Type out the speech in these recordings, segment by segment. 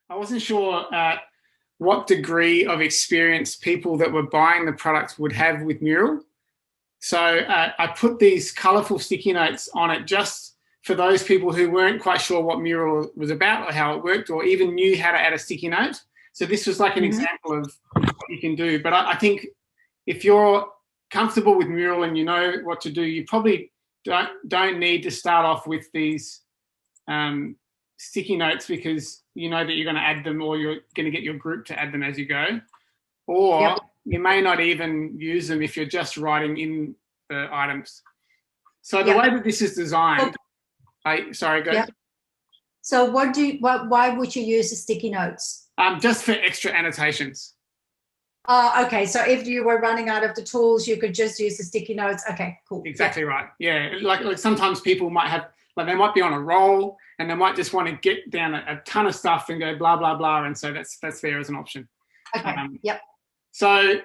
I wasn't sure what degree of experience people that were buying the product would have with Mural. So I put these colourful sticky notes on it just for those people who weren't quite sure what Mural was about or how it worked, or even knew how to add a sticky note. So this was like an example of what you can do. But I think if you're comfortable with Mural and you know what to do, you probably don't need to start off with these sticky notes, because you know that you're going to add them, or you're going to get your group to add them as you go. Or you may not even use them if you're just writing in the items. So the way that this is designed, sorry, go. So why would you use the sticky notes? Just for extra annotations. Okay, so if you were running out of the tools, you could just use the sticky notes. Okay, cool. Exactly right. Yeah, like sometimes people might have, like they might be on a roll and they might just want to get down a ton of stuff and go blah, blah, blah. And so that's there as an option. Okay, So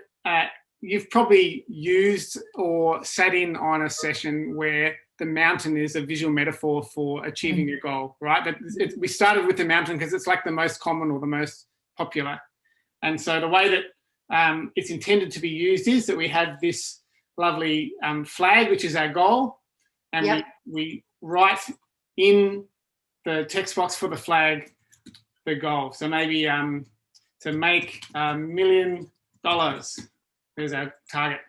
you've probably used or sat in on a session where the mountain is a visual metaphor for achieving your goal, right? We started with the mountain because it's like the most common or the most popular. And so the way that it's intended to be used is that we have this lovely flag, which is our goal, and we write in the text box for the flag the goal. So maybe to make $1 million, there's our target.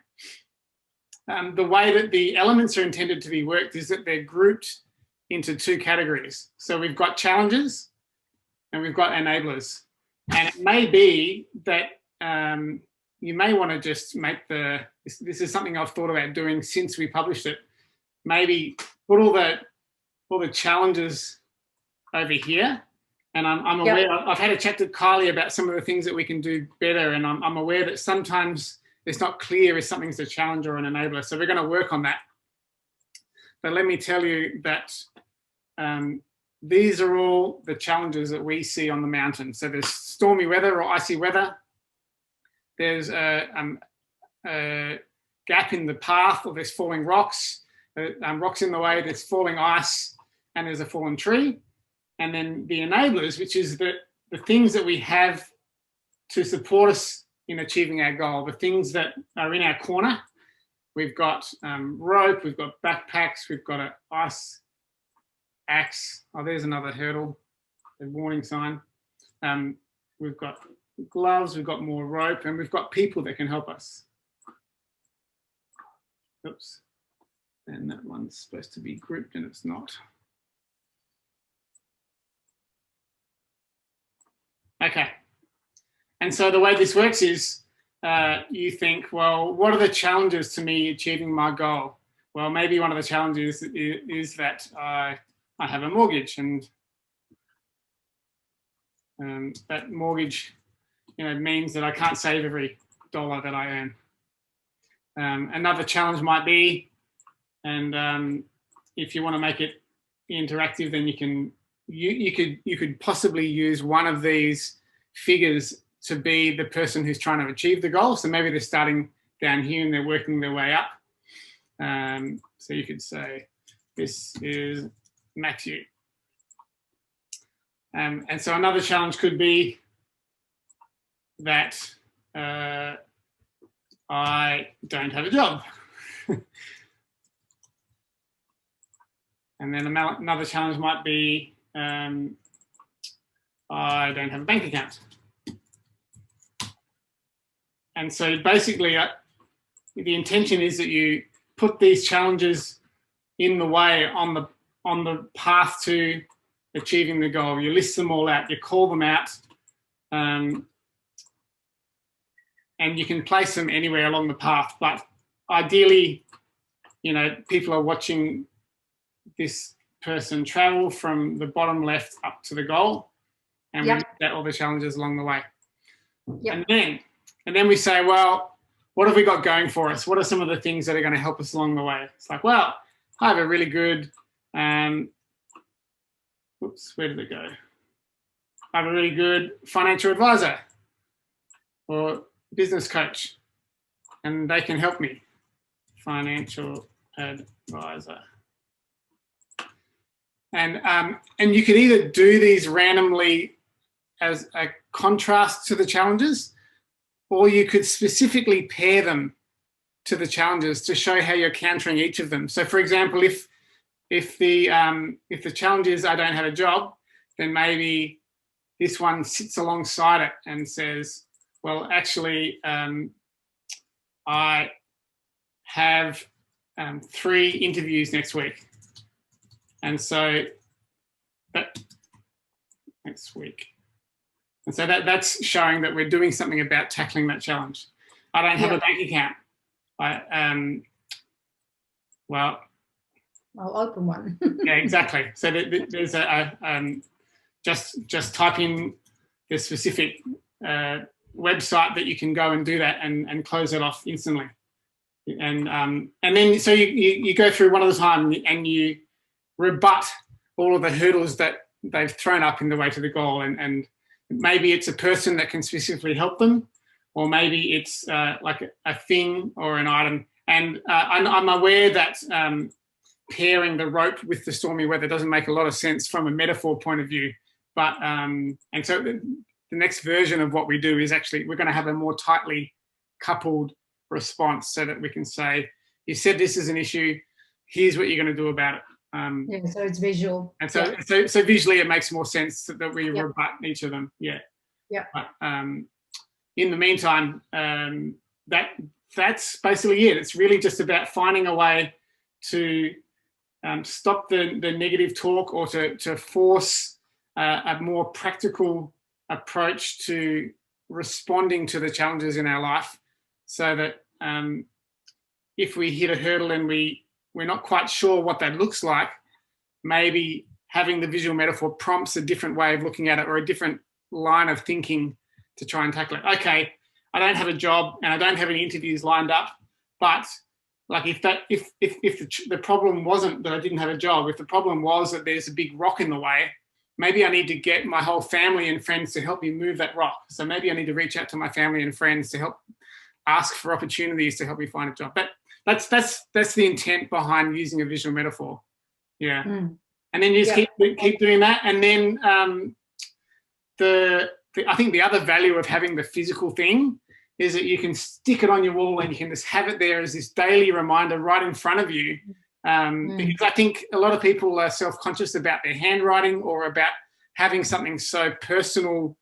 The way that the elements are intended to be worked is that they're grouped into two categories. So we've got challenges and we've got enablers. And it may be that you may want to just make this is something I've thought about doing since we published it. Maybe put all the challenges over here. And I'm aware, I've had a chat to Kylie about some of the things that we can do better. And I'm aware that sometimes it's not clear if something's a challenge or an enabler. So we're going to work on that. But let me tell you that these are all the challenges that we see on the mountain. So there's stormy weather or icy weather. There's a gap in the path, or there's falling rocks, rocks in the way, there's falling ice, and there's a fallen tree. And then the enablers, which is the things that we have to support us in achieving our goal, the things that are in our corner. We've got rope, we've got backpacks, we've got an ice axe. Oh, there's another hurdle, a warning sign. We've got gloves, we've got more rope, and we've got people that can help us. Oops. And that one's supposed to be grouped and it's not. Okay. And so the way this works is you think, well, what are the challenges to me achieving my goal? Well, maybe one of the challenges is that I have a mortgage, and that mortgage, means that I can't save every dollar that I earn. Another challenge might be, and if you want to make it interactive, then you could possibly use one of these figures to be the person who's trying to achieve the goal. So maybe they're starting down here and they're working their way up. So you could say, this is Matthew. And so another challenge could be that I don't have a job. And then another challenge might be I don't have a bank account. And so basically the intention is that you put these challenges in the way on the path to achieving the goal. You list them all out, you call them out, and you can place them anywhere along the path. But ideally, people are watching this person travel from the bottom left up to the goal, and we get all the challenges along the way. And then we say, well, what have we got going for us? What are some of the things that are going to help us along the way? It's like, well, I have a really good, whoops, where did it go? I have a really good financial advisor or business coach, and they can help me. Financial advisor. And you can either do these randomly as a contrast to the challenges, or you could specifically pair them to the challenges to show how you're countering each of them. So, for example, if the challenge is I don't have a job, then maybe this one sits alongside it and says, well, actually, I have 3 interviews next week. And so next week. And so that's showing that we're doing something about tackling that challenge. I don't have a bank account. Well, I'll open one. Yeah, exactly. So there's just type in the specific website that you can go and do that and close it off instantly. And then so you go through one at a time and you rebut all of the hurdles that they've thrown up in the way to the goal, and maybe it's a person that can specifically help them, or maybe it's like a thing or an item. And I'm aware that pairing the rope with the stormy weather doesn't make a lot of sense from a metaphor point of view, but and so the next version of what we do is actually we're going to have a more tightly coupled response so that we can say, you said this is an issue, here's what you're going to do about it. So it's visual. And so visually it makes more sense that we rebut each of them. Yeah. But in the meantime, that's basically it. It's really just about finding a way to stop the negative talk, or to force a more practical approach to responding to the challenges in our life, so that if we hit a hurdle and we're not quite sure what that looks like, maybe having the visual metaphor prompts a different way of looking at it, or a different line of thinking to try and tackle it. Okay, I don't have a job and I don't have any interviews lined up, but like if the problem wasn't that I didn't have a job, if the problem was that there's a big rock in the way, maybe I need to get my whole family and friends to help me move that rock. So maybe I need to reach out to my family and friends to help ask for opportunities to help me find a job. But that's the intent behind using a visual metaphor. Yeah. And then you just keep doing that. And then I think the other value of having the physical thing is that you can stick it on your wall and you can just have it there as this daily reminder right in front of you. Because I think a lot of people are self-conscious about their handwriting, or about having something so personal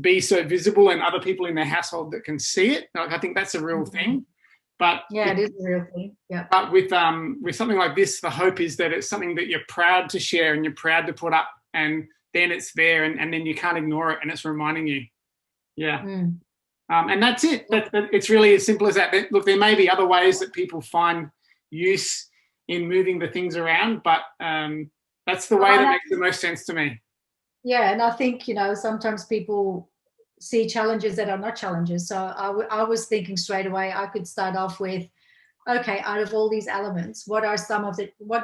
be so visible, and other people in their household that can see it. Like, I think that's a real thing. But it is a real thing. Yeah. But with something like this, the hope is that it's something that you're proud to share and you're proud to put up, and then it's there, and then you can't ignore it, and it's reminding you. Yeah. And that's it. It's really as simple as that. Look, there may be other ways that people find use in moving the things around, but that's the way that makes the most sense to me. Yeah, and I think, sometimes people see challenges that are not challenges. So I was thinking straight away, I could start off with, okay, out of all these elements, what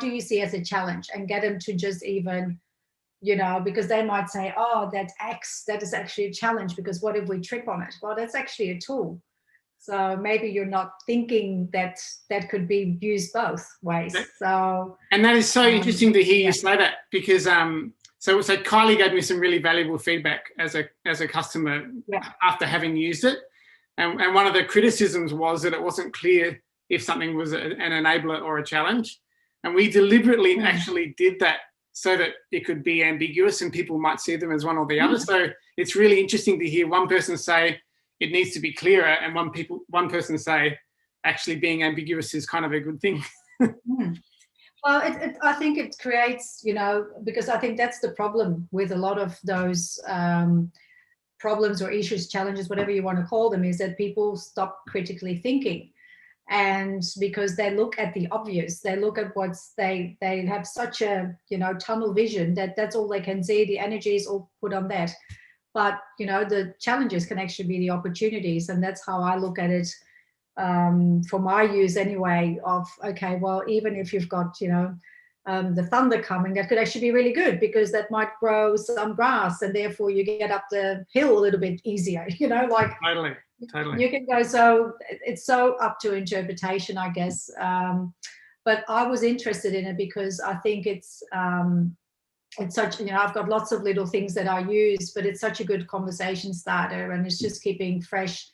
do you see as a challenge? And get them to just even, because they might say, oh, that X, that is actually a challenge, because what if we trip on it? Well, that's actually a tool. So maybe you're not thinking that could be used both ways. So, and that is so interesting to hear you say that, because so Kylie gave me some really valuable feedback as a customer after having used it, and one of the criticisms was that it wasn't clear if something was an enabler or a challenge, and we deliberately actually did that so that it could be ambiguous and people might see them as one or the other. So it's really interesting to hear one person say it needs to be clearer, and one person say actually being ambiguous is kind of a good thing. Well, I think it creates, because I think that's the problem with a lot of those problems or issues, challenges, whatever you want to call them, is that people stop critically thinking. And because they look at the obvious, they look at they have such a, tunnel vision that's all they can see. The energy is all put on that. But, the challenges can actually be the opportunities. And that's how I look at it. For my use anyway, of, okay, well, even if you've got, the thunder coming, that could actually be really good, because that might grow some grass, and therefore you get up the hill a little bit easier, Totally. You can go, so it's so up to interpretation, I guess. But I was interested in it because I think it's it's such, you know, I've got lots of little things that I use, but it's such a good conversation starter, and it's just keeping fresh